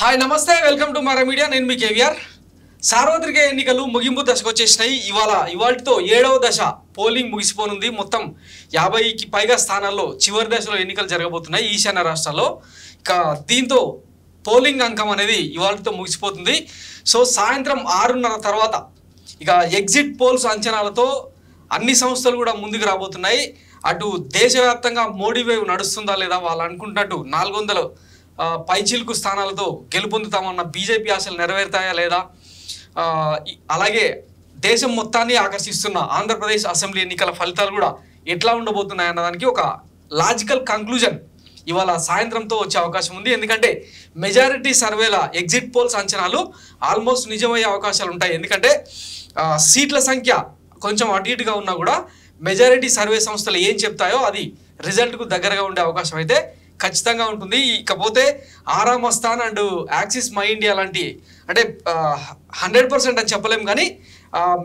hi నమస్తే welcome to Mara media నేను మీ కేవీఆర్ సార్వత్రిక ఎన్నికలు ముగింపు దశకు వచ్చేసినాయి ఇవాల్టితో 7వ దశ పోలింగ్ ముగిసిపోనుంది మొత్తం 50కి పైగా స్థానాల్లో చివరి దశలో ఎన్నికలు జరగబోతున్నాయి ఈశాన్య రాష్ట్రాల్లో ఇక దీంతో పోలింగ్ అంకం అనేది ఇవాల్టితో ముగిసిపోతుంది సో సాయంత్రం 6:30 తర్వాత ఇక ఎగ్జిట్ పోల్స్ అంచనాలతో అన్ని సంస్థలు కూడా ముందుకు రాబోతున్నాయి అటు దేశవ్యాప్తంగా మోడీ వేవ్ నడుస్తుందా లేదా వాళ్ళు అనుకుంటున్నట్టు 400 పైచిల్కు స్థానాలతో గెలుపొందుతామన్న బీజేపీ ఆశలు నెరవేరుతాయా లేదా అలాగే దేశం మొత్తాన్ని ఆకర్షిస్తున్న ఆంధ్రప్రదేశ్ అసెంబ్లీ ఎన్నికల ఫలితాలు కూడా ఎట్లా ఉండబోతున్నాయన్న దానికి ఒక లాజికల్ కంక్లూజన్ ఇవాళ సాయంత్రంతో వచ్చే అవకాశం ఉంది ఎందుకంటే మెజారిటీ సర్వేల ఎగ్జిట్ పోల్స్ అంచనాలు ఆల్మోస్ట్ నిజమయ్యే అవకాశాలు ఉంటాయి ఎందుకంటే సీట్ల సంఖ్య కొంచెం అటు ఇటుగా ఉన్నా కూడా మెజారిటీ సర్వే సంస్థలు ఏం చెప్తాయో అది రిజల్ట్కు దగ్గరగా ఉండే అవకాశం అయితే ఖచ్చితంగా ఉంటుంది ఇకపోతే ఆరామ్ Asthan and axis my India లాంటి అంటే 100% అని చెప్పలేం కానీ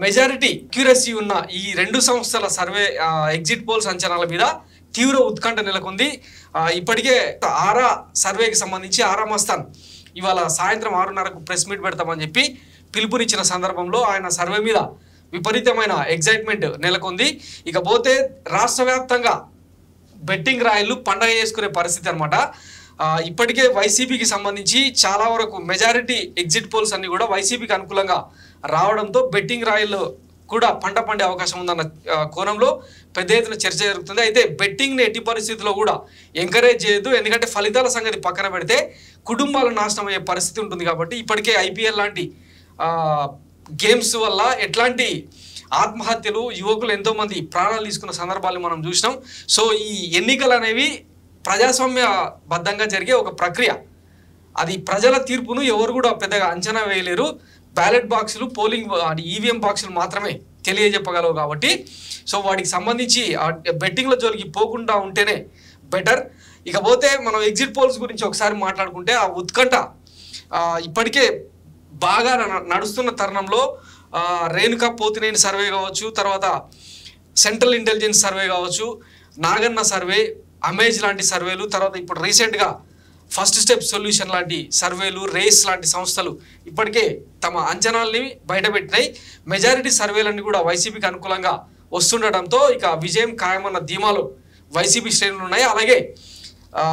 మెజారిటీ అక్యురసీ ఉన్న ఈ రెండు సంస్థల సర్వే ఎగ్జిట్ పోల్స్ అంచనాల మీద తీవ్ర ఉత్కంఠ నెలకొంది ఇప్పటికే ఆరా సర్వేకి సంబంధించి ఆరామ్ అస్థాన్ ఇవాళ సాయంత్రం 6:30కు ప్రెస్ మీట్ పెడతామని చెప్పి పిలుపునిచ్చిన సందర్భంలో ఆయన సర్వే మీద విపరీతమైన ఎగ్జైట్మెంట్ నెలకొంది ఇకపోతే రాష్ట్ర వ్యాప్తంగా బెట్టింగ్ రాయలు పండగ చేసుకునే పరిస్థితి అనమాట ఇప్పటికే వైసీపీకి సంబంధించి చాలా వరకు మెజారిటీ ఎగ్జిట్ పోల్స్ అన్ని కూడా వైసీపీకి అనుకూలంగా రావడంతో బెట్టింగ్ రాయలు కూడా పంట పండే అవకాశం ఉందన్న కోణంలో పెద్ద ఎత్తున చర్చ జరుగుతుంది అయితే బెట్టింగ్ని ఎట్టి పరిస్థితుల్లో కూడా ఎంకరేజ్ చేయొద్దు ఎందుకంటే ఫలితాల సంగతి పక్కన పెడితే కుటుంబాలు నాశనం అయ్యే పరిస్థితి ఉంటుంది కాబట్టి ఇప్పటికే ఐపీఎల్ లాంటి గేమ్స్ వల్ల ఎట్లాంటి ఆత్మహత్యలు యువకులు ఎంతోమంది ప్రాణాలు తీసుకున్న సందర్భాలు మనం చూసినాం సో ఈ ఎన్నికలు అనేవి ప్రజాస్వామ్యబద్ధంగా జరిగే ఒక ప్రక్రియ అది ప్రజల తీర్పును ఎవరు కూడా పెద్దగా అంచనా వేయలేరు బ్యాలెట్ బాక్సులు పోలింగ్ ఈవీఎం బాక్సులు మాత్రమే తెలియజెప్పగలవు కాబట్టి సో వాటికి సంబంధించి బెట్టింగ్ల జోలికి పోకుండా ఉంటేనే బెటర్ ఇకపోతే మనం ఎగ్జిట్ పోల్స్ గురించి ఒకసారి మాట్లాడుకుంటే ఆ ఉత్కంఠ ఇప్పటికే బాగా నడుస్తున్న తరుణంలో రేణుకా పోతినేని సర్వే కావచ్చు తర్వాత సెంట్రల్ ఇంటెలిజెన్స్ సర్వే కావచ్చు నాగన్న సర్వే అమేజ్ లాంటి సర్వేలు తర్వాత ఇప్పుడు రీసెంట్గా ఫస్ట్ స్టెప్ సొల్యూషన్ లాంటి సర్వేలు రేస్ లాంటి సంస్థలు ఇప్పటికే తమ అంచనాల్ని బయటపెట్టినాయి మెజారిటీ సర్వేలన్నీ కూడా వైసీపీకి అనుకూలంగా వస్తుండటంతో ఇక విజయం ఖాయమన్న ధీమాలో వైసీపీ శ్రేణులు ఉన్నాయి అలాగే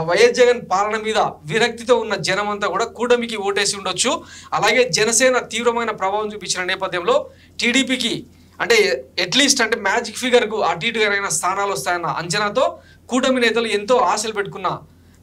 వైఎస్ జగన్ పాలన మీద విరక్తితో ఉన్న జనమంతా కూడా కూటమికి ఓటేసి ఉండొచ్చు అలాగే జనసేన తీవ్రమైన ప్రభావం చూపించిన నేపథ్యంలో టీడీపీకి అంటే అట్లీస్ట్ అంటే మ్యాజిక్ ఫిగర్కు అటు ఇటుగా స్థానాలు వస్తాయన్న అంచనాతో కూటమి నేతలు ఎంతో ఆశలు పెట్టుకున్న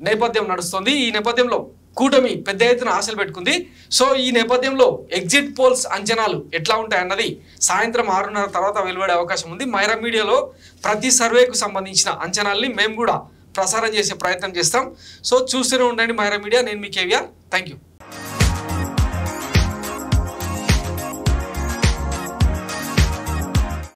నేపథ్యం నడుస్తుంది ఈ నేపథ్యంలో కూటమి పెద్ద ఎత్తున ఆశలు పెట్టుకుంది సో ఈ నేపథ్యంలో ఎగ్జిట్ పోల్స్ అంచనాలు ఎట్లా ఉంటాయన్నది సాయంత్రం 6:30 తర్వాత వెలువడే అవకాశం ఉంది మైరా మీడియాలో ప్రతి సర్వేకు సంబంధించిన అంచనాల్ని మేము కూడా ప్రసారం చేసే ప్రయత్నం చేస్తాం సో చూస్తూనే ఉండండి మైరా మీడియా నేను మీ కేవీఆర్ థ్యాంక్ యూ